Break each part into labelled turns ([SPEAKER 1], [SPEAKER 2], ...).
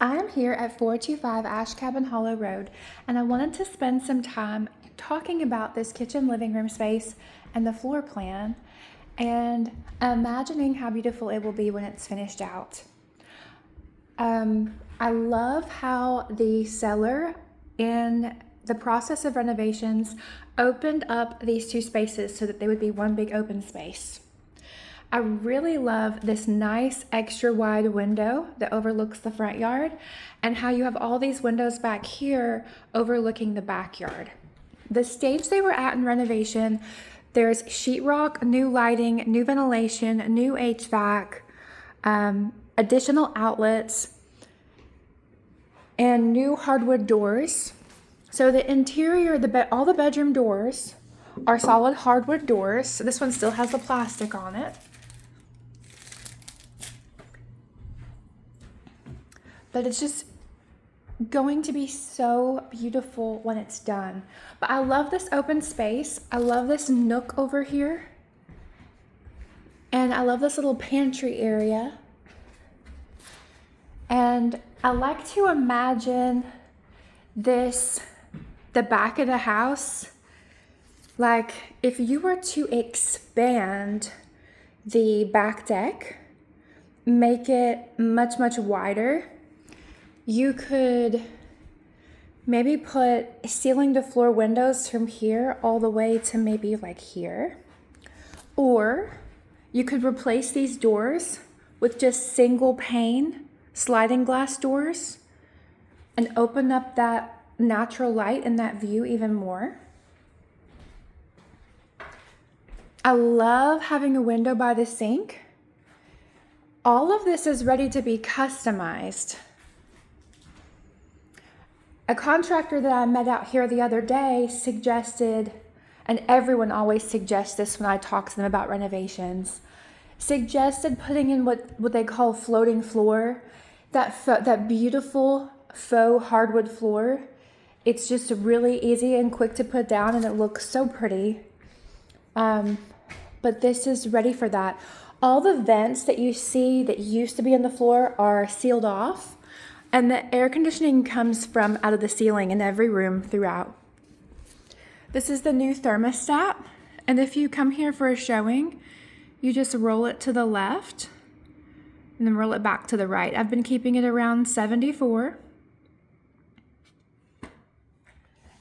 [SPEAKER 1] I am here at 425 Ash Cabin Hollow Road, and I wanted to spend some time talking about this kitchen living room space and the floor plan and imagining how beautiful it will be when it's finished out. I love how the seller in the process of renovations opened up these two spaces so that they would be one big open space. I really love this nice extra wide window that overlooks the front yard and how you have all these windows back here overlooking the backyard. The stage they were at in renovation, there's sheetrock, new lighting, new ventilation, new HVAC, additional outlets, and new hardwood doors. So the interior, all the bedroom doors are solid hardwood doors. This one still has the plastic on it. But it's just going to be so beautiful when it's done. But I love this open space. I love this nook over here. And I love this little pantry area. And I like to imagine the back of the house, like if you were to expand the back deck, make it much, much wider, you could maybe put ceiling to floor windows from here all the way to maybe like here. Or you could replace these doors with just single pane sliding glass doors and open up that natural light and that view even more. I love having a window by the sink. All of this is ready to be customized. A contractor that I met out here the other day suggested, and everyone always suggests this when I talk to them about renovations, suggested putting in what they call floating floor, that beautiful faux hardwood floor. It's just really easy and quick to put down and it looks so pretty. But this is ready for that. All the vents that you see that used to be on the floor are sealed off. And the air conditioning comes from out of the ceiling in every room throughout. This is the new thermostat. And if you come here for a showing, you just roll it to the left and then roll it back to the right. I've been keeping it around 74.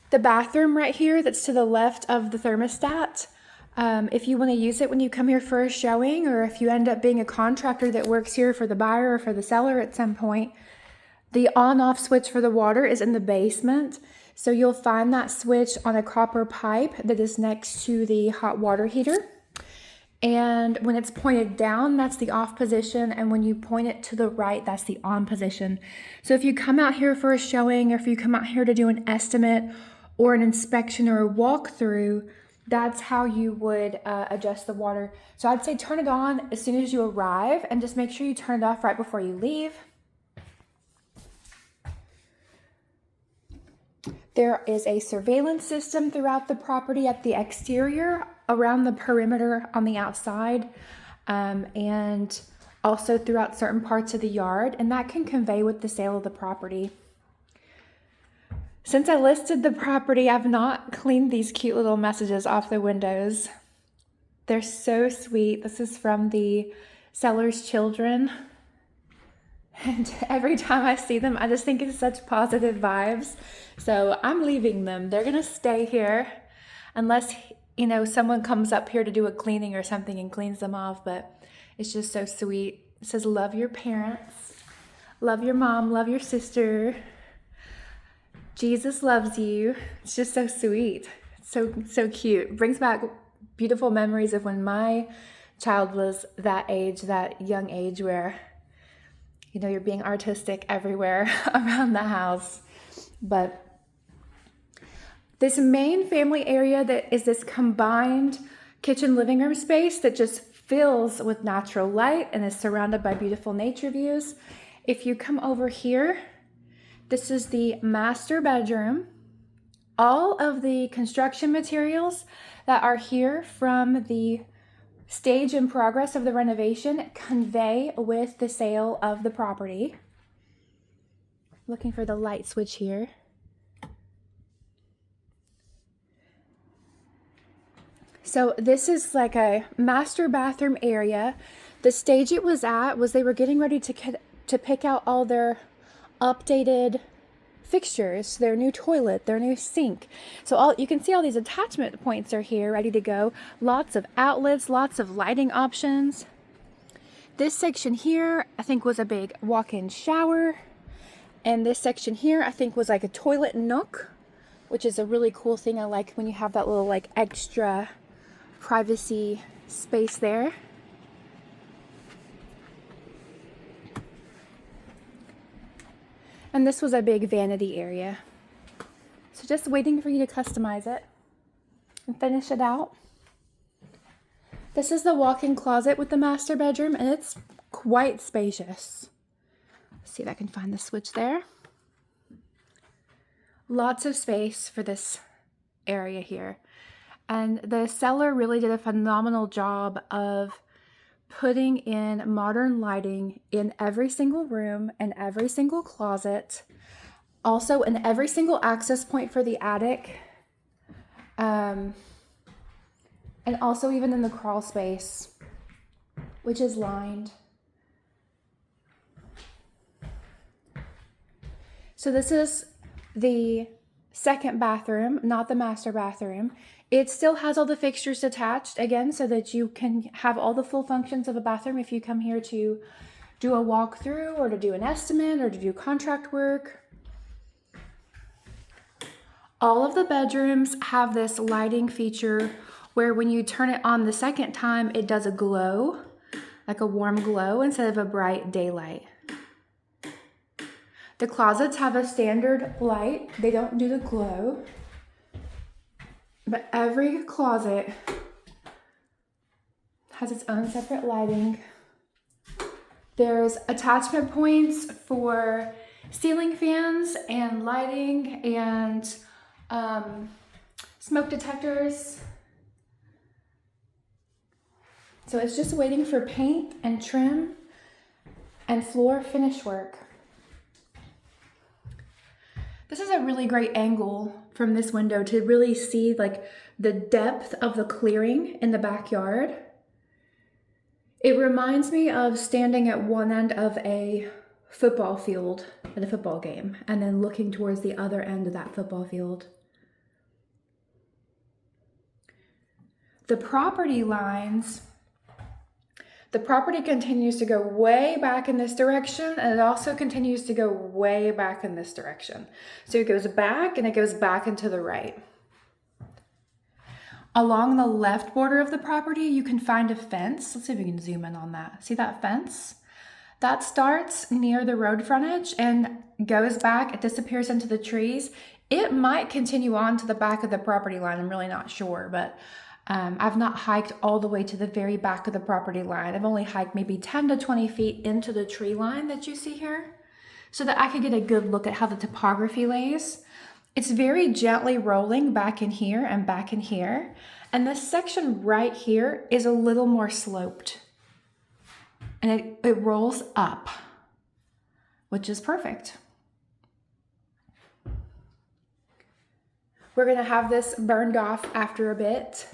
[SPEAKER 1] The bathroom right here that's to the left of the thermostat, if you want to use it when you come here for a showing, or if you end up being a contractor that works here for the buyer or for the seller at some point, the on-off switch for the water is in the basement. So you'll find that switch on a copper pipe that is next to the hot water heater. And when it's pointed down, that's the off position. And when you point it to the right, that's the on position. So if you come out here for a showing, or if you come out here to do an estimate or an inspection or a walkthrough, that's how you would adjust the water. So I'd say turn it on as soon as you arrive and just make sure you turn it off right before you leave. There is a surveillance system throughout the property at the exterior, around the perimeter on the outside, and also throughout certain parts of the yard, and that can convey with the sale of the property. Since I listed the property, I've not cleaned these cute little messages off the windows. They're so sweet. This is from the seller's children. And every time I see them, I just think it's such positive vibes. So I'm leaving them. They're going to stay here unless, someone comes up here to do a cleaning or something and cleans them off. But it's just so sweet. It says, love your parents, love your mom, love your sister. Jesus loves you. It's just so sweet. So cute. Brings back beautiful memories of when my child was that age, that young age where you're being artistic everywhere around the house. But this main family area that is this combined kitchen living room space that just fills with natural light and is surrounded by beautiful nature views. If you come over here, this is the master bedroom. All of the construction materials that are here from the stage in progress of the renovation convey with the sale of the property. Looking for the light switch here. So this is like a master bathroom area. The stage it was at was they were getting ready to pick out all their updated fixtures, their new toilet, their new sink. So you can see all these attachment points are here ready to go. Lots of outlets, lots of lighting options. This section here, I think, was a big walk-in shower. And this section here, I think, was like a toilet nook, which is a really cool thing. I like when you have that little like extra privacy space there. And this was a big vanity area. So just waiting for you to customize it and finish it out. This is the walk-in closet with the master bedroom, and it's quite spacious. Let's see if I can find the switch there. Lots of space for this area here. And the seller really did a phenomenal job of putting in modern lighting in every single room and every single closet. Also in every single access point for the attic. And also even in the crawl space, which is lined. So this is the second bathroom, not the master bathroom. It still has all the fixtures attached, again, so that you can have all the full functions of a bathroom if you come here to do a walkthrough or to do an estimate or to do contract work. All of the bedrooms have this lighting feature where when you turn it on the second time, it does a glow, like a warm glow instead of a bright daylight. The closets have a standard light. They don't do the glow. But every closet has its own separate lighting. There's attachment points for ceiling fans and lighting and smoke detectors. So it's just waiting for paint and trim and floor finish work. This is a really great angle from this window to really see like the depth of the clearing in the backyard. It reminds me of standing at one end of a football field at a football game and then looking towards the other end of that football field. The property lines, the property continues to go way back in this direction, and it also continues to go way back in this direction. So it goes back and it goes back and to the right. Along the left border of the property, you can find a fence. Let's see if we can zoom in on that. See that fence? That starts near the road frontage and goes back. It disappears into the trees. It might continue on to the back of the property line. I'm really not sure, but I've not hiked all the way to the very back of the property line. I've only hiked maybe 10 to 20 feet into the tree line that you see here so that I could get a good look at how the topography lays. It's very gently rolling back in here and back in here. And this section right here is a little more sloped. And it rolls up, which is perfect. We're gonna have this burned off after a bit.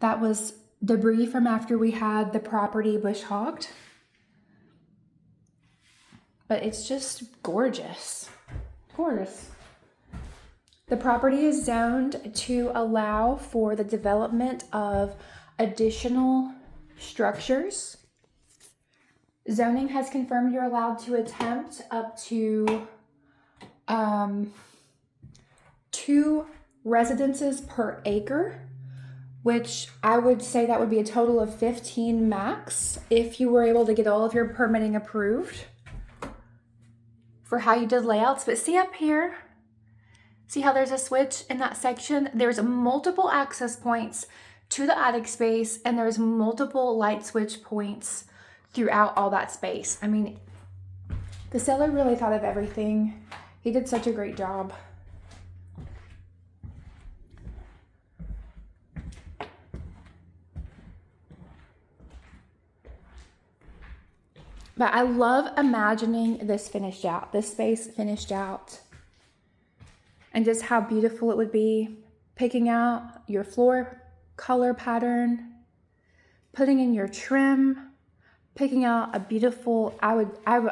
[SPEAKER 1] That was debris from after we had the property bush hogged. But it's just gorgeous. Gorgeous. The property is zoned to allow for the development of additional structures. Zoning has confirmed you're allowed to attempt up to 2 residences per acre, which I would say that would be a total of 15 max if you were able to get all of your permitting approved for how you did layouts. But see up here, see how there's a switch in that section? There's multiple access points to the attic space, and there's multiple light switch points throughout all that space. I mean, the seller really thought of everything. He did such a great job. But I love imagining this finished out, this space finished out, and just how beautiful it would be. Picking out your floor color pattern, putting in your trim, picking out a beautiful, I'm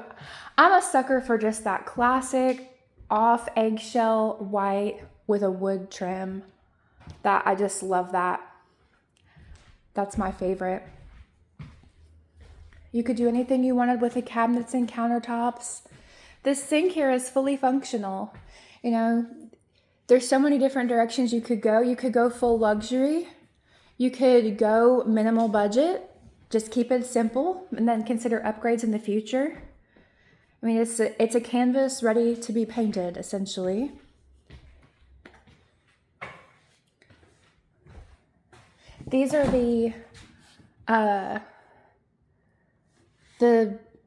[SPEAKER 1] a sucker for just that classic off eggshell white with a wood trim. That I just love that. That's my favorite. You could do anything you wanted with the cabinets and countertops. This sink here is fully functional. You know, there's so many different directions you could go. You could go full luxury. You could go minimal budget. Just keep it simple and then consider upgrades in the future. I mean, it's a canvas ready to be painted, essentially. These are the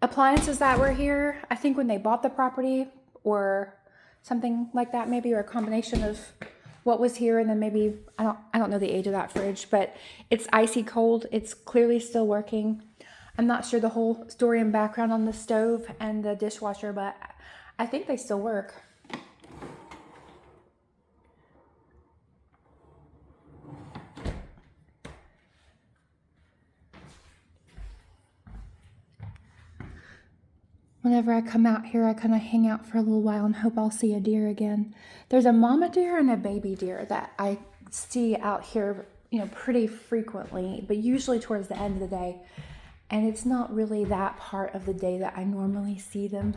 [SPEAKER 1] appliances that were here, I think when they bought the property or something like that, maybe, or a combination of what was here and then maybe, I don't know the age of that fridge, but it's icy cold. It's clearly still working. I'm not sure the whole story and background on the stove and the dishwasher, but I think they still work. Whenever I come out here, I kind of hang out for a little while and hope I'll see a deer again. There's a mama deer and a baby deer that I see out here, you know, pretty frequently, but usually towards the end of the day. And it's not really that part of the day that I normally see them.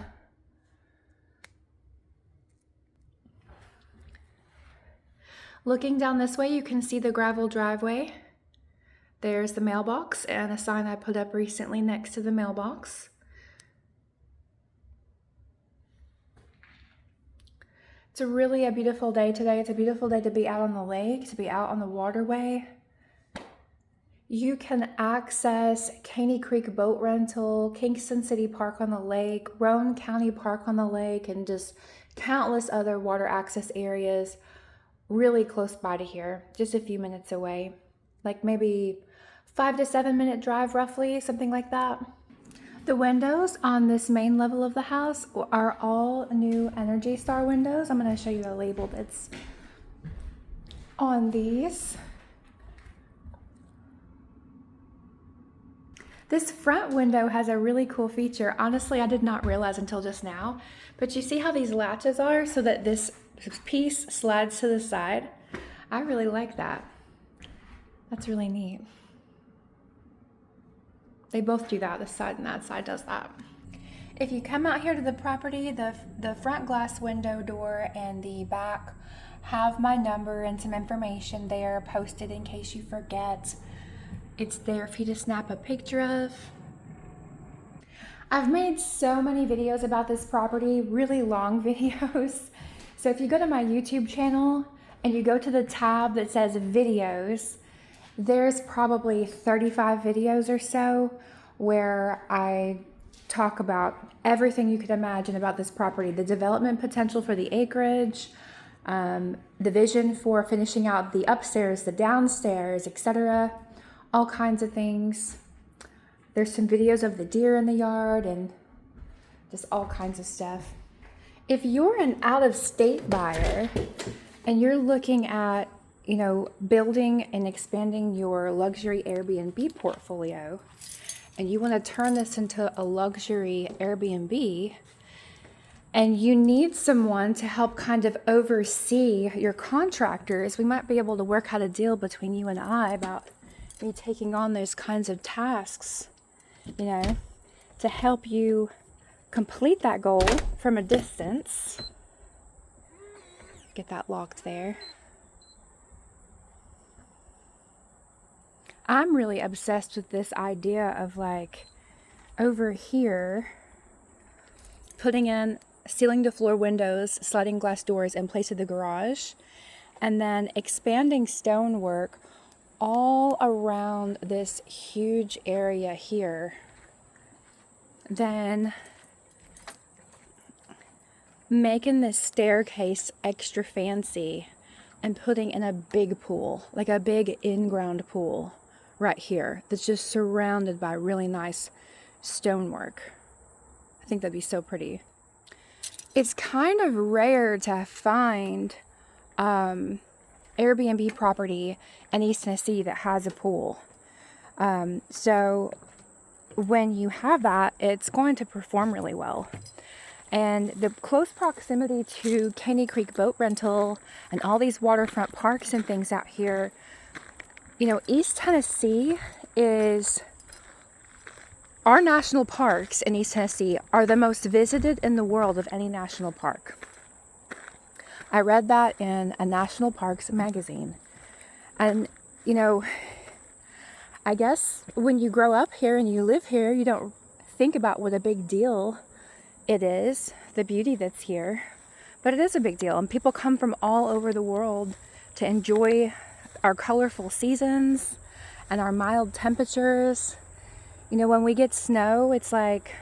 [SPEAKER 1] Looking down this way, you can see the gravel driveway. There's the mailbox and a sign I put up recently next to the mailbox. It's really a beautiful day today. It's a beautiful day to be out on the lake, to be out on the waterway. You can access Caney Creek Boat Rental, Kingston City Park on the lake, Roane County Park on the lake, and just countless other water access areas really close by to here, just a few minutes away. Like maybe 5 to 7 minute drive roughly, something like that. The windows on this main level of the house are all new Energy Star windows. I'm going to show you the label that's on these. This front window has a really cool feature. Honestly, I did not realize until just now, but you see how these latches are so that this piece slides to the side? I really like that. That's really neat. They both do that. This side and that side does that. If you come out here to the property, the front glass window door and the back have my number and some information there posted in case you forget. It's there for you to snap a picture of. I've made so many videos about this property, really long videos. So if you go to my YouTube channel and you go to the tab that says videos, there's probably 35 videos or so where I talk about everything you could imagine about this property, the development potential for the acreage, the vision for finishing out the upstairs, the downstairs, etc. All kinds of things. There's some videos of the deer in the yard and just all kinds of stuff. If you're an out-of-state buyer and you're looking at, you know, building and expanding your luxury Airbnb portfolio, and you want to turn this into a luxury Airbnb, and you need someone to help kind of oversee your contractors, we might be able to work out a deal between you and I about me taking on those kinds of tasks, you know, to help you complete that goal from a distance. Get that locked there. I'm really obsessed with this idea of, like, over here, putting in ceiling to floor windows, sliding glass doors in place of the garage, and then expanding stonework all around this huge area here. Then making this staircase extra fancy and putting in a big pool, like a big in-ground pool right here that's just surrounded by really nice stonework. I think that'd be so pretty. It's kind of rare to find Airbnb property in East Tennessee that has a pool. So when you have that, it's going to perform really well. And the close proximity to Caney Creek Boat Rental and all these waterfront parks and things out here, you know, East Tennessee is, our national parks in East Tennessee are the most visited in the world of any national park. I read that in a National Parks magazine. And, you know, I guess when you grow up here and you live here, you don't think about what a big deal it is, the beauty that's here. But it is a big deal. And people come from all over the world to enjoy our colorful seasons and our mild temperatures. You know, when we get snow, it's like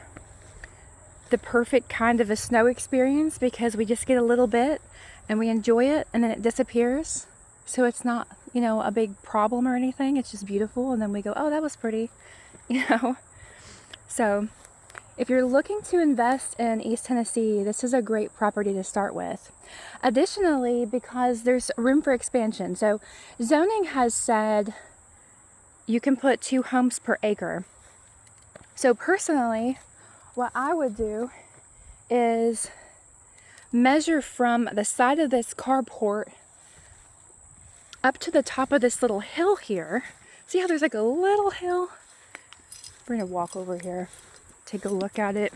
[SPEAKER 1] the perfect kind of a snow experience because we just get a little bit and we enjoy it and then it disappears. So it's not, you know, a big problem or anything. It's just beautiful. And then we go, oh, that was pretty, you know. So if you're looking to invest in East Tennessee, this is a great property to start with. Additionally, because there's room for expansion. So zoning has said you can put 2 homes per acre. So personally, what I would do is measure from the side of this carport up to the top of this little hill here. See how there's like a little hill? We're gonna walk over here, take a look at it.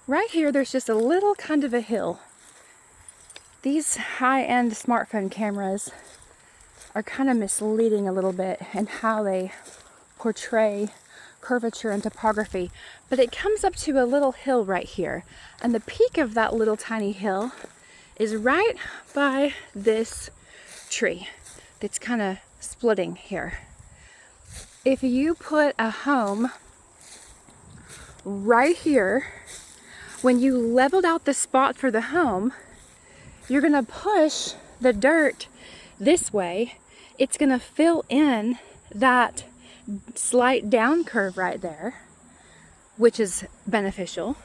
[SPEAKER 1] Right here, there's just a little kind of a hill. These high-end smartphone cameras are kind of misleading a little bit in how they portray curvature and topography, but it comes up to a little hill right here, and the peak of that little tiny hill is right by this tree that's kind of splitting here. If you put a home right here, when you leveled out the spot for the home, you're gonna push the dirt this way. It's gonna fill in that slight down curve right there, which is beneficial.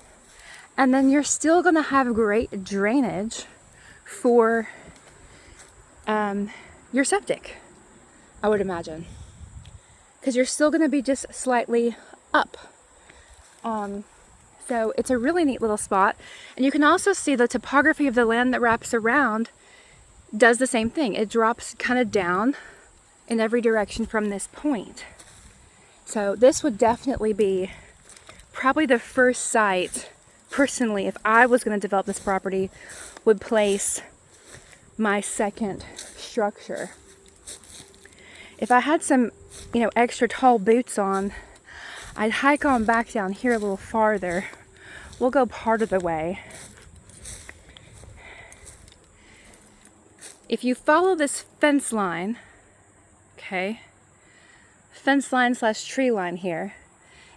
[SPEAKER 1] And then you're still going to have great drainage for your septic, I would imagine, because you're still going to be just slightly up. So it's a really neat little spot. And you can also see the topography of the land that wraps around does the same thing. It drops kind of down in every direction from this point. So this would definitely be probably the first site, personally, if I was going to develop this property, would place my second structure. If I had some, you know, extra tall boots on, I'd hike on back down here a little farther. We'll go part of the way. If you follow this fence line, okay, fence line / tree line here.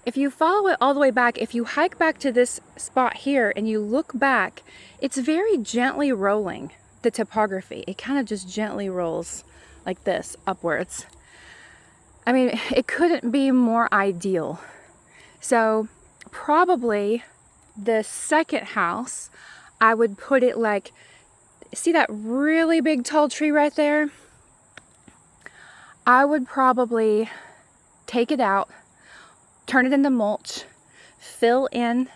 [SPEAKER 1] If you follow it all the way back, if you hike back to this spot here and you look back, it's very gently rolling, the topography. It kind of just gently rolls like this upwards. I mean, it couldn't be more ideal. So probably the second house, I would put it like, see that really big tall tree right there? I would probably take it out, turn it into mulch, fill in,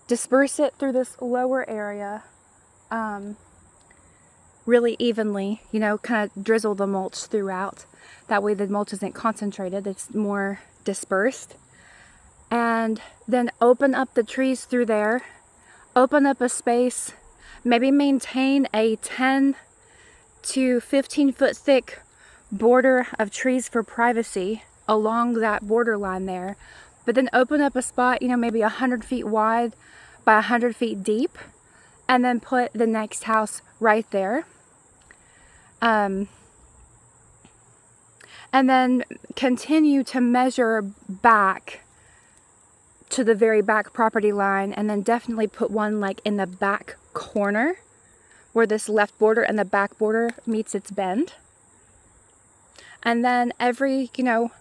[SPEAKER 1] disperse it through this lower area really evenly, you know, kind of drizzle the mulch throughout. That way the mulch isn't concentrated, it's more dispersed. And then open up the trees through there, open up a space, maybe maintain a 10 to 15 foot thick border of trees for privacy along that borderline there, but then open up a spot, you know, maybe 100 feet wide by 100 feet deep, and then put the next house right there. And then continue to measure back to the very back property line, and then definitely put one like in the back corner where this left border and the back border meets its bend. And then every, you know,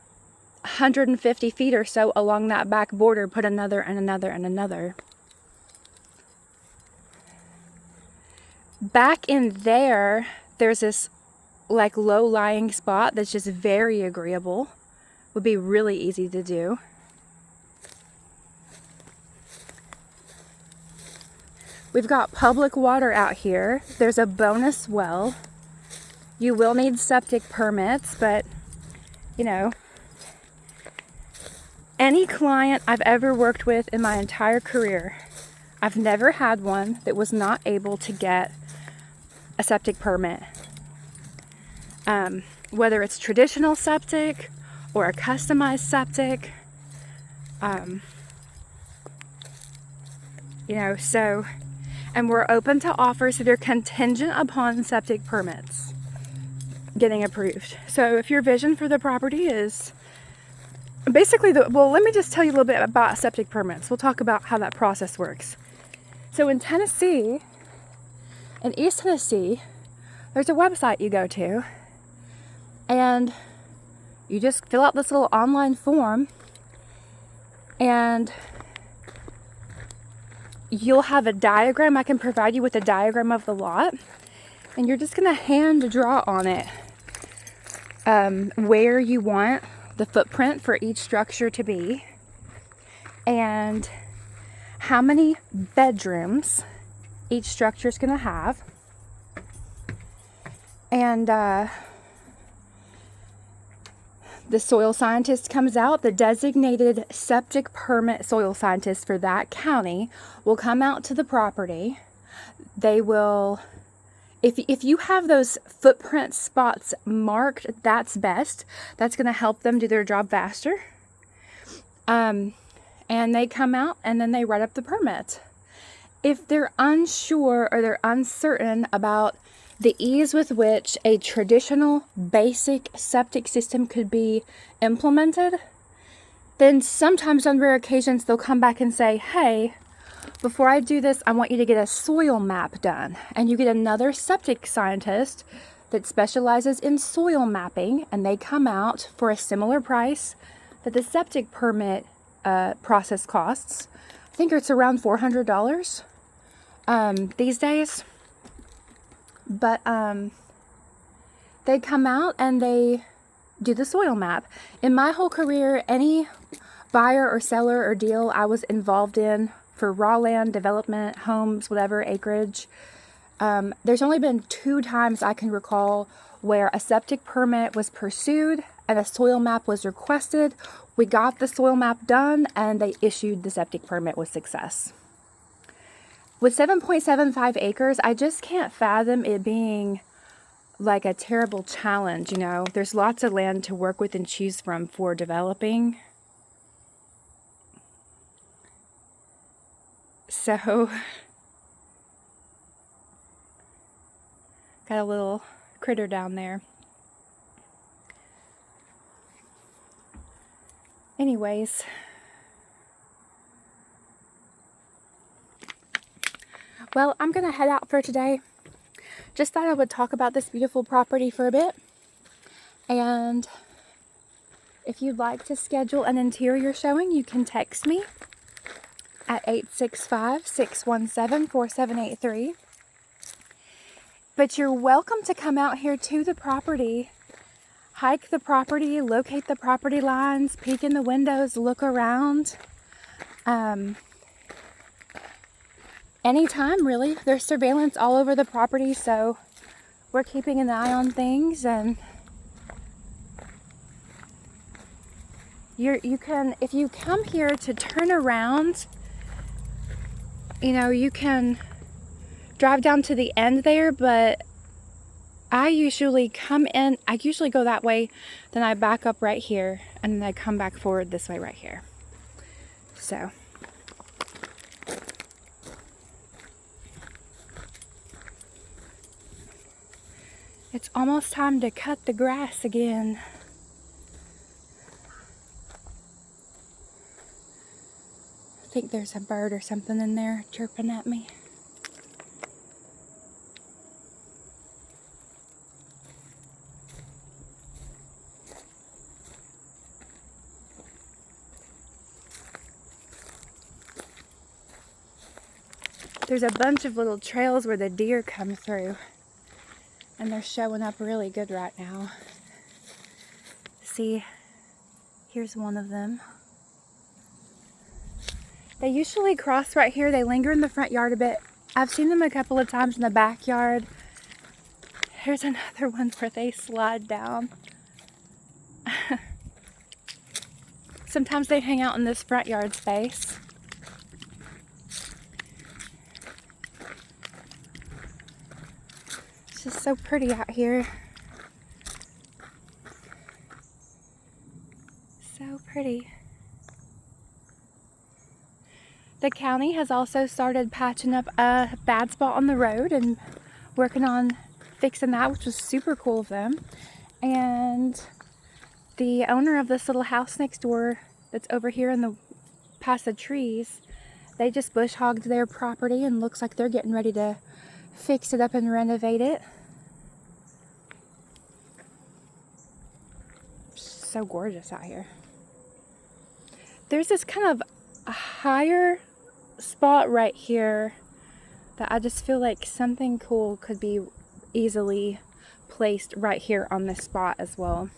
[SPEAKER 1] 150 feet or so along that back border, put another and another and another. Back in there, there's this like low-lying spot that's just very agreeable. Would be really easy to do. We've got public water out here. There's a bonus well. You will need septic permits, but you know, any client I've ever worked with in my entire career, I've never had one that was not able to get a septic permit. Whether it's traditional septic or a customized septic, you know, so, and we're open to offers that are contingent upon septic permits getting approved. So if your vision for the property is basically well, let me just tell you a little bit about septic permits. We'll talk about how that process works. So in Tennessee, in East Tennessee, there's a website you go to, and you just fill out this little online form, and you'll have a diagram. I can provide you with a diagram of the lot, and you're just gonna hand draw on it where you want the footprint for each structure to be, and how many bedrooms each structure is gonna have, and the soil scientist comes out. The designated septic permit soil scientist for that county will come out to the property. They will, if you have those footprint spots marked, that's best. That's going to help them do their job faster. And they come out and then they write up the permit. If they're unsure or they're uncertain about the ease with which a traditional basic septic system could be implemented, then sometimes on rare occasions they'll come back and say, hey, before I do this, I want you to get a soil map done. And you get another septic scientist that specializes in soil mapping, and they come out for a similar price that the septic permit process costs. I think it's around $400 these days. But they come out and they do the soil map. In my whole career, any buyer or seller or deal I was involved in for raw land, development, homes, whatever, acreage, there's only been 2 times I can recall where a septic permit was pursued and a soil map was requested. We got the soil map done and they issued the septic permit with success. With 7.75 acres, I just can't fathom it being like a terrible challenge, you know. There's lots of land to work with and choose from for developing. So, got a little critter down there. Anyways, well, I'm going to head out for today. Just thought I would talk about this beautiful property for a bit. And if you'd like to schedule an interior showing, you can text me at 865-617-4783. But you're welcome to come out here to the property, hike the property, locate the property lines, peek in the windows, look around. Anytime, really. There's surveillance all over the property, so we're keeping an eye on things. And you can, if you come here to turn around, you know, you can drive down to the end there, but I usually come in, I usually go that way, then I back up right here, and then I come back forward this way right here. So it's almost time to cut the grass again. I think there's a bird or something in there chirping at me. There's a bunch of little trails where the deer come through, and they're showing up really good right now. See, here's one of them. They usually cross right here. They linger in the front yard a bit. I've seen them a couple of times in the backyard. Here's another one where they slide down. Sometimes they hang out in this front yard space. It's just so pretty out here. So pretty. The county has also started patching up a bad spot on the road and working on fixing that, which was super cool of them. And the owner of this little house next door that's over here in the past the trees, they just bush hogged their property and looks like they're getting ready to fix it up and renovate it. So gorgeous out here. There's this kind of a higher spot right here that I just feel like something cool could be easily placed right here on this spot as well.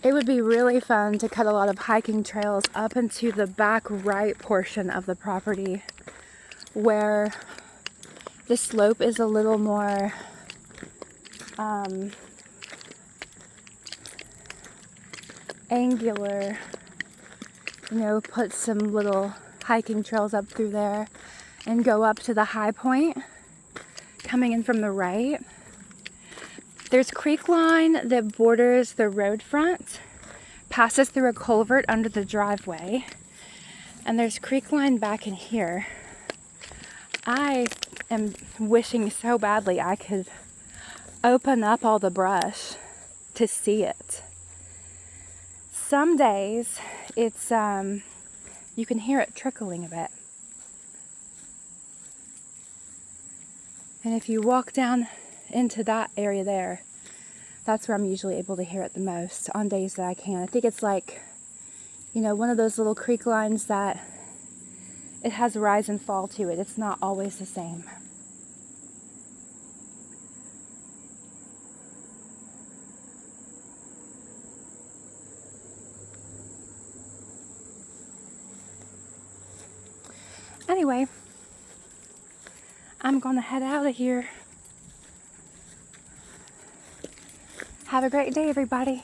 [SPEAKER 1] It would be really fun to cut a lot of hiking trails up into the back right portion of the property where the slope is a little more angular. You know, put some little hiking trails up through there and go up to the high point coming in from the right. There's creek line that borders the road front, passes through a culvert under the driveway, and there's creek line back in here. I am wishing so badly I could open up all the brush to see it. Some days it's you can hear it trickling a bit. And if you walk down into that area there, that's where I'm usually able to hear it the most on days that I can. I think it's like, you know, one of those little creek lines that it has rise and fall to it. It's not always the same. Anyway, I'm gonna head out of here. Have a great day, everybody.